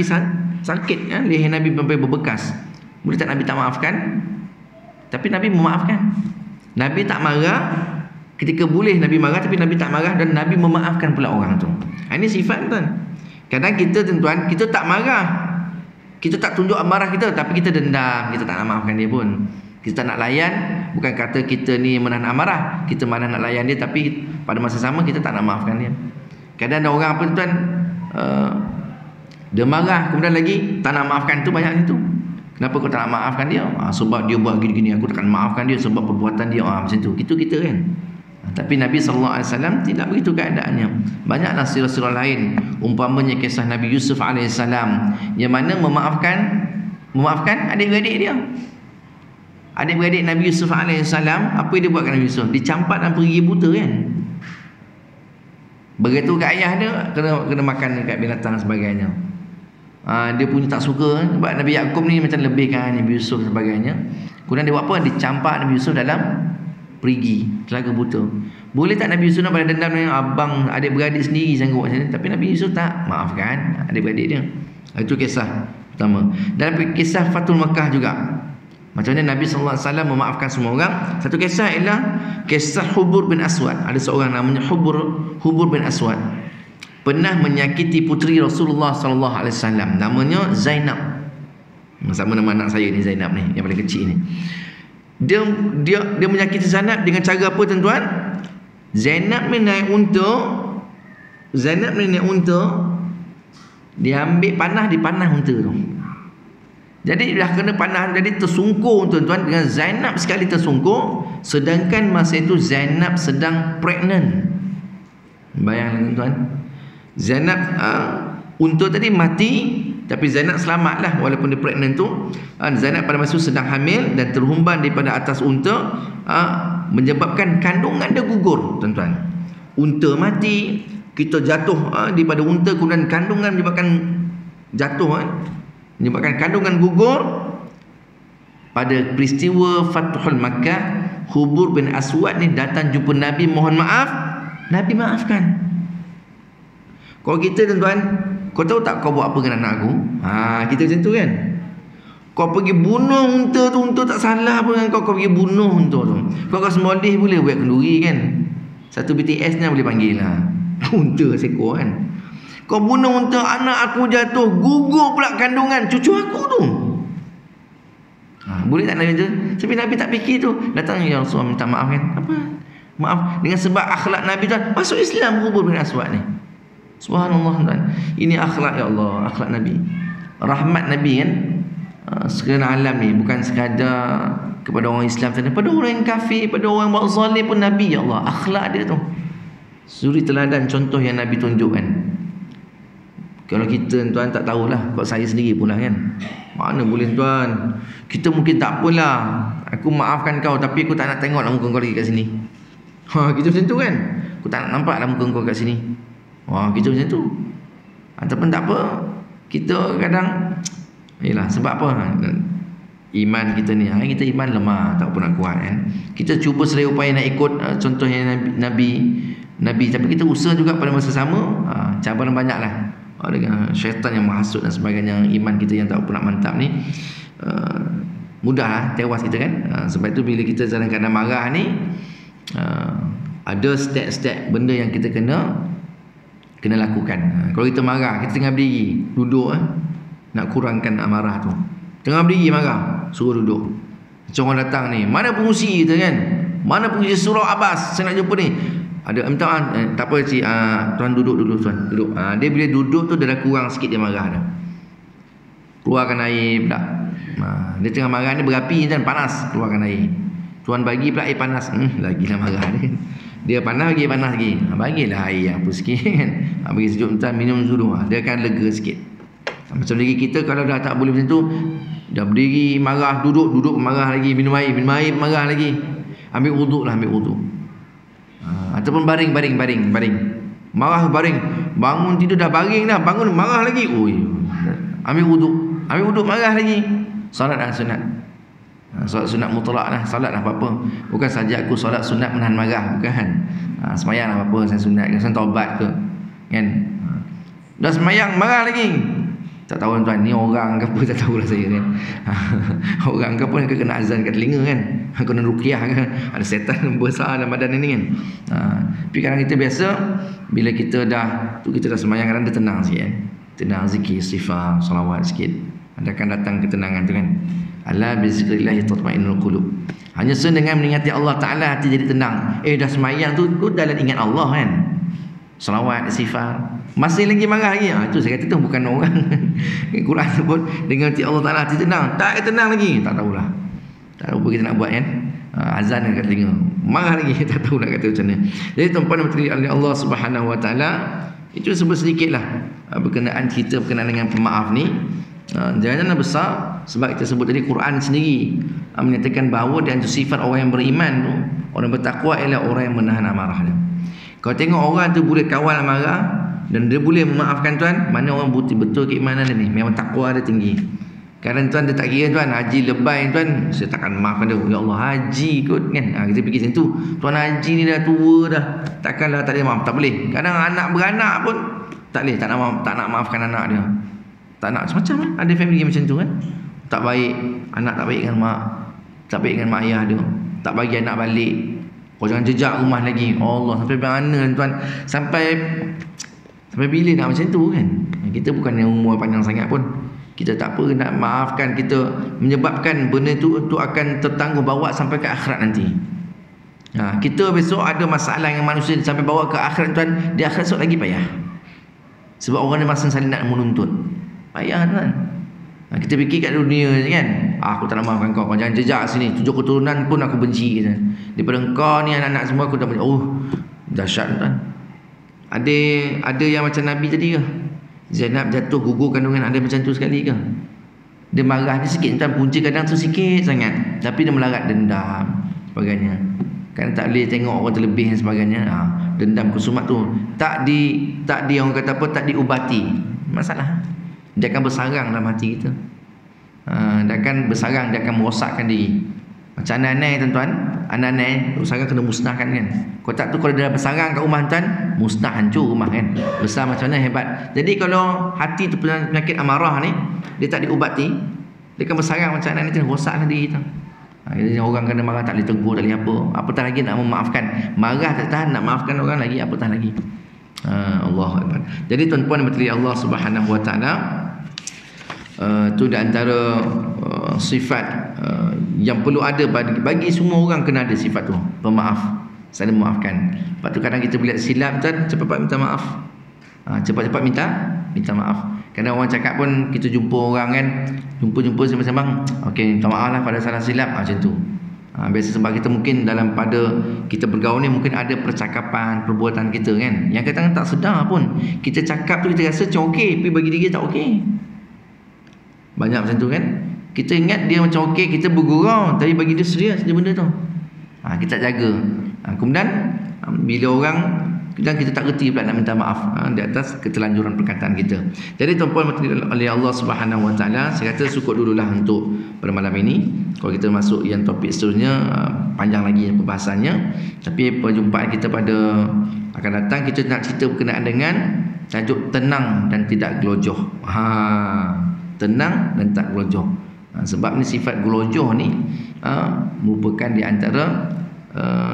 sakit kan, leher Nabi sampai berbekas. Boleh tak Nabi tak maafkan? Tapi Nabi memaafkan. Nabi tak marah ketika boleh Nabi marah, tapi Nabi tak marah dan Nabi memaafkan pula orang tu. Ini sifat, tuan. Kadang kita, tuan, kita tak marah, kita tak tunjuk amarah kita, tapi kita dendam, kita tak nak maafkan dia pun. Kita tak nak layan, bukan kata kita ni menahan amarah, kita mana nak layan dia, tapi pada masa sama kita tak nak maafkan dia. Kadang ada orang apa, tuan, dia marah, kemudian lagi tak nak maafkan, tu banyak itu. Kenapa kau tak nak maafkan dia? Sebab dia buat gini-gini, aku takkan maafkan dia sebab perbuatan dia. Macam tu. Itu kita kan. Tapi Nabi SAW tidak begitu keadaannya. Banyaklah sirah-sirah lain, umpamanya kisah Nabi Yusuf AS, yang mana memaafkan adik-beradik dia. Adik-beradik Nabi Yusuf AS, apa yang dia buat kat Nabi Yusuf? Dicampak dan pergi buta kan. Begitu kat ayah dia, kena makan dekat binatang dan sebagainya. Dia punya tak suka sebab Nabi Yaakob ni macam lebihkan Nabi Yusuf dan sebagainya. Kemudian dia buat apa? Dicampak Nabi Yusuf dalam perigi, telaga buta. Boleh tak Nabi Yusuf nak pada dendam dengan abang adik-beradik sendiri sanggup macam ni? Tapi Nabi Yusuf tak, maafkan adik-beradik dia. Itu kisah pertama. Dalam kisah Fathul Makkah juga, macam mana Nabi SAW memaafkan semua orang. Satu kisah ialah kisah Hubur bin Aswad. Ada seorang namanya Hubur bin Aswad, pernah menyakiti puteri Rasulullah SAW, namanya Zainab. Sama nama anak saya ni, Zainab ni, yang paling kecil ni. Dia menyakiti Zainab dengan cara apa, tuan-tuan? Zainab ni naik unta, dia ambil panah, dipanah unta tu. Jadi dah kena panah, jadi tersungkur, tuan-tuan, dengan Zainab sekali tersungkur, sedangkan masa itu Zainab sedang pregnant. Bayangkan, tuan-tuan, Zainab unta tadi mati, Tapi Zainab selamatlah walaupun dia pregnant tu. Zainab pada masa sedang hamil dan terhumban daripada atas unta, menyebabkan kandungan dia gugur, tuan-tuan. Unta mati, kita jatuh daripada unta, kemudian kandungan menyebabkan jatuh, menyebabkan kandungan gugur. Pada peristiwa Fathul Makkah, Hubur bin Aswad ni datang jumpa Nabi, mohon maaf, Nabi maafkan. Kalau kita, tuan-tuan, kau tahu tak kau buat apa dengan anak aku? Kita macam tu kan. Kau pergi bunuh unta tu, unta tak salah pun dengan kau, kau pergi bunuh unta tu. Kau semoleh boleh buat kenduri kan. Satu BTS ni boleh panggil lah. Unta seekor kan. Kau bunuh unta, anak aku jatuh, gugur pula kandungan cucu aku tu. Boleh tak Nabi tu? Tapi Nabi tak fikir tu. Datang, ya Rasulullah minta maaf kan. Apa? Maaf. Dengan sebab akhlak Nabi tu, masuk Islam Hubur bin Aswad ni. Subhanallah, tuan. Ini akhlak, ya Allah, akhlak Nabi. Rahmat Nabi kan. Sekalian alam ni, bukan sekadar kepada orang Islam saja, pada orang yang kafir, pada orang yang buat zalim pun Nabi, ya Allah, akhlak dia tu. Suri teladan contoh yang Nabi tunjukkan. Kalau kita, tuan, tak tahulah, kalau saya sendiri pula kan. Mana boleh, tuan. Kita mungkin tak apalah, aku maafkan kau, tapi aku tak nak tengok lah muka kau lagi kat sini. Kita macam tu kan. Aku tak nak nampak lah muka kau kat sini. Kita macam tu. Ataupun tak apa, kita kadang, yelah, sebab apa? Iman kita ni, kita iman lemah, tak apa nak kuat kan. Kita cuba sedaya upaya nak ikut contohnya Nabi, tapi kita usaha juga pada masa sama, cabaran banyak lah. Dengan syaitan yang menghasut dan sebagainya, iman kita yang tak apa nak mantap ni, mudah tewas kita kan. Sebab itu bila kita dalam keadaan marah ni, ada step-step benda yang kita kena lakukan. Kalau kita marah, kita tengah berdiri, duduk, nak kurangkan amarah tu. Tengah berdiri marah, suruh duduk. Macam orang datang ni, mana pengurusi kita kan? Mana pengurusi Surau Abbas? Saya nak jumpa ni. Ada, minta tak apa cik, tuan duduk dulu, tuan duduk. Dia bila duduk tu dia dah kurang sikit dia marah dah. Keluarkan air pula. Dia tengah marah ni berapi kan, panas, keluarkan air. Tuan bagi pula air panas, lagilah marah dia. Dia panas, bagi panas lagi. Bagilah air apa sikit kan. Bagi sejuk, tuan minum dulu. Dia akan lega sikit. Macam diri kita kalau dah tak boleh macam tu, dah berdiri marah, duduk marah lagi, minum air marah lagi. Ambil wuduk lah, ambil wuduk. Ataupun baring. Marah baring. Bangun tidur dah baring dah, bangun marah lagi. Ambil wuduk marah lagi. Solat dah sunat. Solat sunat mutlak lah, solat lah apa-apa. Bukan saja aku solat sunat menahan marah, bukan. Semayang lah apa-apa, saya sunat ke, saya taubat ke, kan. Dah semayang marah lagi. Tak tahu, tuan, ni orang ke apa, tak tahulah saya kan. Orang ke apa yang kena azan kat telinga kan, kena ruqyah kan, ada setan besar dalam badan ini kan. Tapi kadang kita biasa, bila kita dah semayang, kadang dia tenang sikit kan. Tenang, zikir, istighfar, salawat sikit, anda akan datang ketenangan tu kan. Ala bi zikrillah tatma'innul qulub. Hanya dengan mengingati Allah Ta'ala, hati jadi tenang. Dah semayang tu dalam ingat Allah kan. Salawat, istighfar, masih lagi marah lagi. Itu saya kata tu bukan orang. Quran tu pun dengan hati Allah Ta'ala, hati tenang. Tak tenang lagi, tak tahulah. Tak tahu apa kita nak buat kan. Azan dekat telinga, marah lagi, tak tahu nak kata macam mana. Jadi tuan-puan dan puan oleh Allah Subhanahu Wa Ta'ala, itu sedikitlah berkenaan kita berkenaan dengan pemaaf ni. Jangan besar, sebab kita sebut tadi Quran sendiri menyatakan bahawa di antara sifat orang yang beriman tu, orang bertakwa ialah orang yang menahan amarah dia. Kau tengok orang tu boleh kawal amarah dan dia boleh memaafkan, tuan, mana orang betul keimanan dia ni, memang takwa dia tinggi. Kadang, tuan, dia tak kira, tuan, haji lebay, tuan, saya takkan maafkan dia. Ya Allah, haji kot kan. Kita fikir macam tu. Tuan haji ni dah tua dah, takkanlah tak boleh maaf. Tak boleh. Kadang anak beranak pun tak boleh, tak nak maafkan anak dia. Tak nak, macam ada family macam tu kan. Tak baik, anak tak baik dengan mak, tak baik dengan mak ayah dia, tak bagi anak balik. Kau jangan jejak rumah lagi. Allah, sampai mana, tuan? Sampai bila nak macam tu kan? Kita bukan yang umur panjang sangat pun. Kita tak apa nak maafkan, kita menyebabkan benda tu akan tertangguh bawa sampai ke akhirat nanti. Kita besok ada masalah dengan manusia sampai bawa ke akhirat, tuan. Di akhirat esok lagi payah. Sebab orang ni masing saling nak menuntut. Payah, tuan. Kita fikir kat dunia ni kan, aku tak nak maafkan kau jangan jejak sini, 7 keturunan pun aku benci kita. Daripada kau ni anak-anak semua aku tak benci. Dahsyat, tuan. Ada yang macam Nabi tadi ke? Zainab jatuh gugur kandungan, ada macam tu sekali ke? Dia marah dia sikit, tuan, punca kadang tu sikit sangat, tapi dia melarat dendam sebagainya. Kan tak boleh tengok orang terlebih dan sebagainya. Dendam kusumat tu tak di orang kata apa, tak diubati, masalah. Dia akan bersarang dalam hati kita. Dia akan bersarang, dia akan merosakkan diri. Macam anak-anak tuan-tuan, anak-anak bersarang kena musnahkan kan. Kalau tak tu, kalau dia bersarang kat rumah tuan, musnah, hancur rumah kan. Besar macam mana hebat. Jadi kalau hati tu penyakit amarah ni, dia tak diubati, dia akan bersarang macam anak ni, rosaklah diri tu. Jadi orang kena marah tak boleh tegur, tak boleh apa. Apatah lagi nak memaafkan. Marah tak tahan, nak maafkan orang lagi, apatah lagi. Allahu Akbar. Jadi tuan-puan dan puan Allah Subhanahu Wa Taala, tu di antara sifat yang perlu ada bagi semua orang, kena ada sifat tu, pemaaf, saling memaafkan. Lepas tu kadang kita boleh silap kan, cepat-cepat minta maaf. Cepat-cepat minta maaf. Kadang orang cakap pun, kita jumpa orang kan, jumpa sama-sama, okey, minta maaf lah pada salah silap, macam tu. Biasa sebab kita mungkin dalam pada kita bergaul ni, mungkin ada percakapan, perbuatan kita kan, yang kadang tak sedar pun kita cakap tu, kita rasa macam okey, tapi bagi dia tak okey. Banyak macam tu kan. Kita ingat dia macam okey, kita bergurau, tapi bagi dia serius dia benda tu. Kita tak jaga. Kemudian bila orang, dan kita tak reti pula nak minta maaf di atas ketelanjuran perkataan kita. Jadi tuan-puan oleh Allah Subhanahu Wa Taala, saya kata cukup dululah untuk pada malam ini. Kalau kita masuk yang topik seterusnya, panjang lagi pembahasannya. Tapi perjumpaan kita pada akan datang, kita nak cerita berkenaan dengan tajuk tenang dan tidak gelojoh. Tenang dan tak gelojoh. Sebab ni sifat gelojoh ni merupakan di antara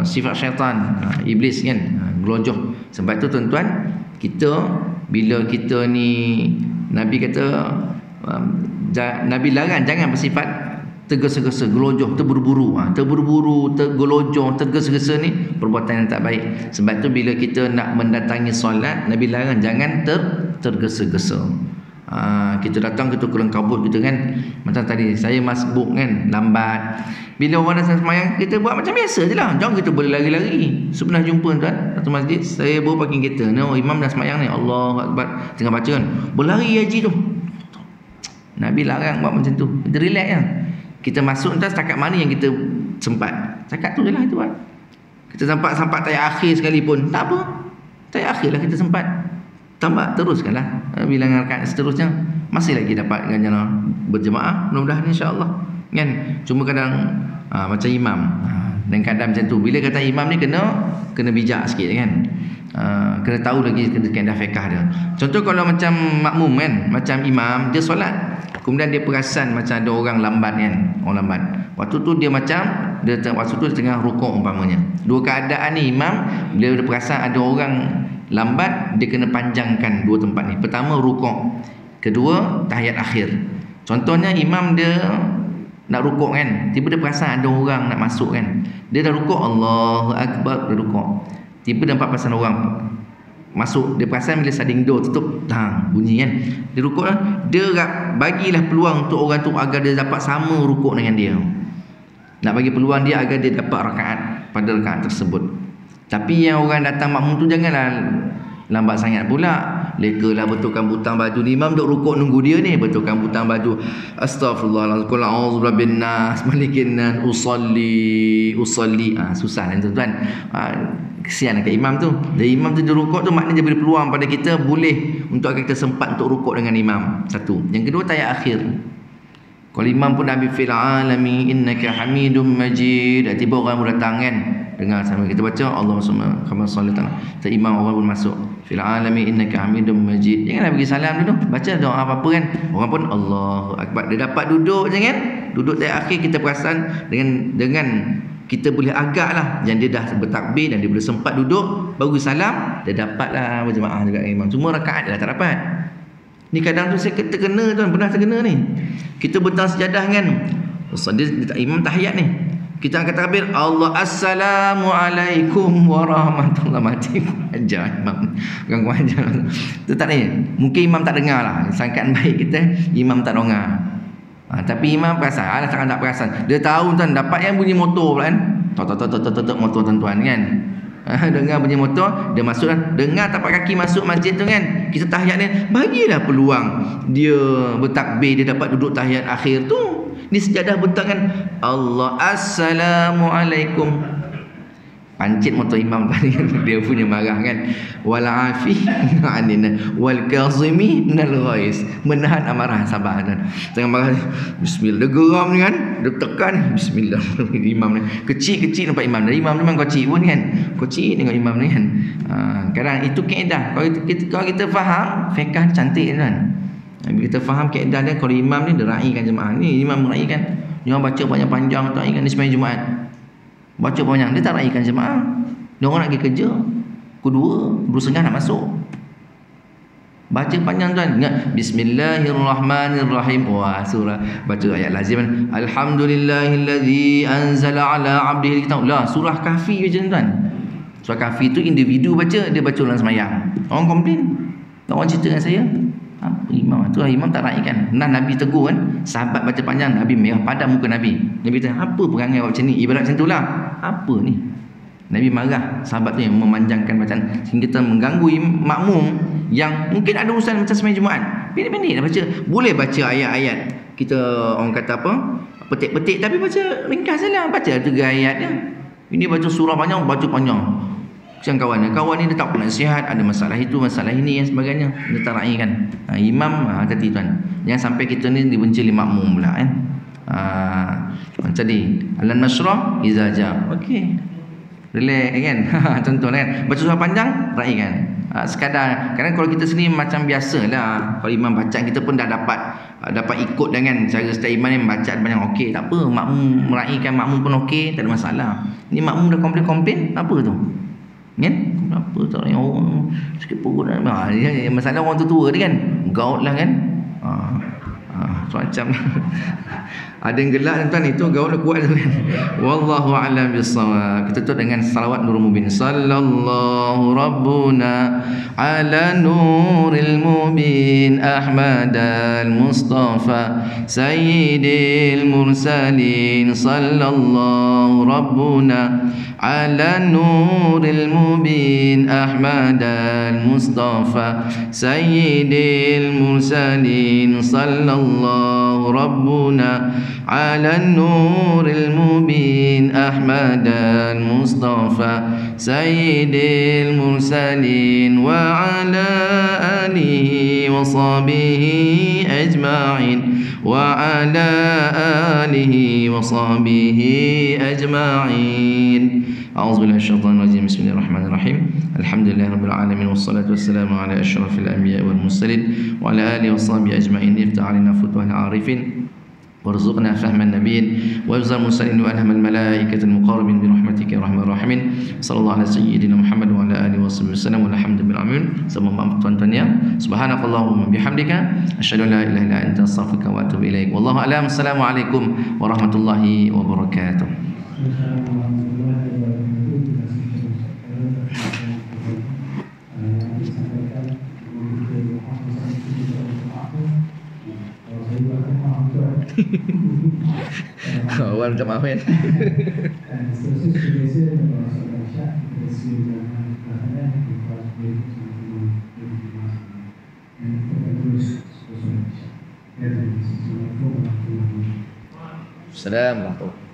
sifat syaitan, iblis kan, gelojoh. Sebab tu tuan-tuan, kita bila kita ni, Nabi kata, Nabi larang jangan bersifat tergesa-gesa, gelojoh, terburu-buru, tergelojoh, tergesa-gesa ni perbuatan yang tak baik. Sebab tu bila kita nak mendatangi solat, Nabi larang jangan tergesa-gesa. Kita datang, kita kurang kabut kita kan, macam tadi saya masbuk kan, lambat. Bila orang datang semayang, kita buat macam biasa je lah, jangan kita boleh lari-lari. Sebenarnya jumpa tuan satu masjid, saya baru parking kereta, imam dah semayang ni, Allahu Akbar, tengah baca kan, berlari haji tu. Nabi larang buat macam tu. Kita relax lah. Kita masuk entah setakat mana yang kita sempat, cakap tu je lah itu buat. Kita sampai tayar akhir sekalipun, tak apa, tayar akhir lah kita sempat, tambah teruskanlah bilangan rakaat seterusnya, masih lagi dapat ganjaran berjemaah, mudah-mudahan insya-Allah kan. Cuma kadang macam imam, dan kadang macam tu, bila kata imam ni kena bijak sikit kan, kena tahu lagi kaedah fiqh dia. Contoh kalau macam makmum kan, macam imam dia solat, kemudian dia perasan macam ada orang lambat kan, orang lambat, waktu tu dia waktu tu tengah rukuk umpamanya. Dua keadaan ni imam, bila dia perasan ada orang lambat, dia kena panjangkan dua tempat ni. Pertama rukuk, kedua tahiyat akhir. Contohnya imam dia nak rukuk kan, tiba dia perasan ada orang nak masuk kan, dia dah rukuk, Allahu Akbar, dia rukuk, tiba dia nampak perasan orang masuk, dia perasan bila sliding door tutup, bunyi kan, dia rukuk lah. Dia bagilah peluang untuk orang tu agar dia dapat sama rukuk dengan dia, nak bagi peluang dia agar dia dapat rakaat pada rakaat tersebut. Tapi yang orang datang makmum tu janganlah lambat sangat pula, lekalah betulkan butang baju ni, imam duk rukuk nunggu dia ni, betulkan butang baju, astagfirullahalazim, qul a'udzu birabbin nas, malikin nas, usolli. Susah kan tuan-tuan. Kesian dekat imam tu. Jadi imam tu dia rukuk tu, maknanya dia beri peluang pada kita, boleh untuk agar kita sempat untuk rukuk dengan imam. Satu. Yang kedua tahiyat akhir. Kalau imam pun Nabi fil alamin innaka hamidum majid, tiba orang pun datang kan, dengar sama kita baca Allahumma shalli ala imam, orang pun masuk fil alamin innaka hamidum majid, janganlah bagi salam dulu, baca doa apa-apa kan, orang pun Allahu Akbar, dia dapat duduk je kan, duduk dari akhir. Kita perasan dengan kita boleh agak lah, yang dia dah bertakbir dan dia boleh sempat duduk, baru salam, dia dapatlah berjemaah juga imam. Cuma rakaat dia dah tak dapat. Ni kadang tu saya terkena tuan, pernah terkena ni. Kita bentang sejadah kan, imam tahiyat ni, kita angkat takbir, Allah assalamualaikum warahmatullahi wabarakatuh, ajar imam, ganggu ajar tu tak ni. Mungkin imam tak dengar lah, sangkaan baik kita, imam tak dengar. Tapi imam perasan, sangat tak perasan, dia tahu tuan, dapat yang bunyi motor pula kan, tok motor tuan-tuan kan. Dengar bunyi motor, dia masuk kan. Dengar tapak kaki masuk masjid tu kan, kita tahiyat ni, bagilah peluang dia bertakbir, dia dapat duduk tahiyat akhir tu. Ni sejadah bentang kan, Allah Assalamualaikum. Pancit motor imam tadi dia punya marah kan, wal afi anina wal kazimi minal ghais, menahan amarah, sabar kan. Tengah marah, bismillah, dia geram ni kan, dia tekan bismillah. Imam ni kecil-kecil nampak imam, dari imam memang kecil pun kan, kecil tengok imam ni kan. Kadang itu kaedah, kalau kita faham fiqh cantik kan. Bila kita faham kaedah dia, kalau imam ni dia raikan jemaah, ni imam meraikan, jangan baca panjang-panjang, tak raikan di sembahyang Jumaat. Baca banyak, dia tak raikan jemaah. Dia orang nak pergi kerja, pukul 2:30 nak masuk. Baca panjang tuan, ingat Bismillahirrahmanirrahim. Wah, surah baca ayat lazim, Alhamdulillahillazi anzala ala abdihi kitab. Lah, surah Kahfi je tuan. Surah Kahfi tu individu baca, dia baca dalam semayang. Orang komplain, orang cerita dengan saya, apa imam tu lah, imam tak raikan. Nah, Nabi tegur kan, sahabat baca panjang, Nabi merah padam muka Nabi. Nabi tanya, apa perangai awak macam ni? Ibarat macam itulah. Apa ni? Nabi marah sahabat tu yang memanjangkan bacaan sehingga kita mengganggu makmum yang mungkin ada urusan macam sembahyang Jumaat. Pendek-pendek dah baca. Boleh baca ayat-ayat, kita orang kata apa, petik-petik, tapi baca ringkas saja. Baca 3 ayat je. Ini baca surah panjang, baca panjang. Macam kawan ni dia tak pernah sihat, ada masalah itu, masalah ini dan sebagainya, dia tak raikan. Imam hati tuan, jangan sampai kita ni dibenci oleh makmum pula kan. Tadi alan nasrah iza jam, okey, relax kan. Contoh kan, baca surah panjang raikan. Sekadar kadang kalau kita sini macam biasalah, kalau imam baca kita pun dah dapat ikut dengan cara setiap imam yang baca banyak, okey, tak apa, makmum meraikan, makmum pun okey, tak ada masalah. Ni makmum dah komplain apa tu kan, apa tak ada orang sikit perut dah. Masalah orang tua dia kan, gaut lah kan. Macam ada yang gelak tuan, itu gaul kuat tu kan. Wallahu a'lam bissawab. Kita tutup dengan salawat Nurul Mubin. Sallallahu rabbuna ala nuril mubin Ahmadal Mustafa sayyidil mursalin. Sallallahu rabbuna ala nuril mubin Ahmadal Mustafa sayyidil mursalin. Sallallahu rabbuna ala nuril mubin Ahmadal Mustafa sayyidil mursalin wa ala alihi wa sahbihi ajma'in wa ala alihi wa sahbihi ajma'in. A'udzubillahi minasyaitonir rajim. Bismillahirrahmanirrahim. Alhamdulillahirabbil alamin wassalatu wassalamu ala asyrafil anbiya'i wal mursalin wa ala alihi washabihi ajma'in. Iftah 'alaina futuhal 'arifin warzuqna fahman nabiyyin wa afzal mursalin wa alhamal malaikatul muqarrabin bi rahmatika ya arhamar rahimin. Sallallahu ala sayyidina Muhammad wa ala alihi wasallam walhamdulillahi alamin. Sama maaf tuan-tuan ya. Subhanakallahumma bihamdika asyhadu an la ilaha illa anta astaghfiruka wa atubu ilaik. Wallahu a'lam. Assalamualaikum warahmatullahi wabarakatuh. Awal minta maaf kan. Assalamualaikum.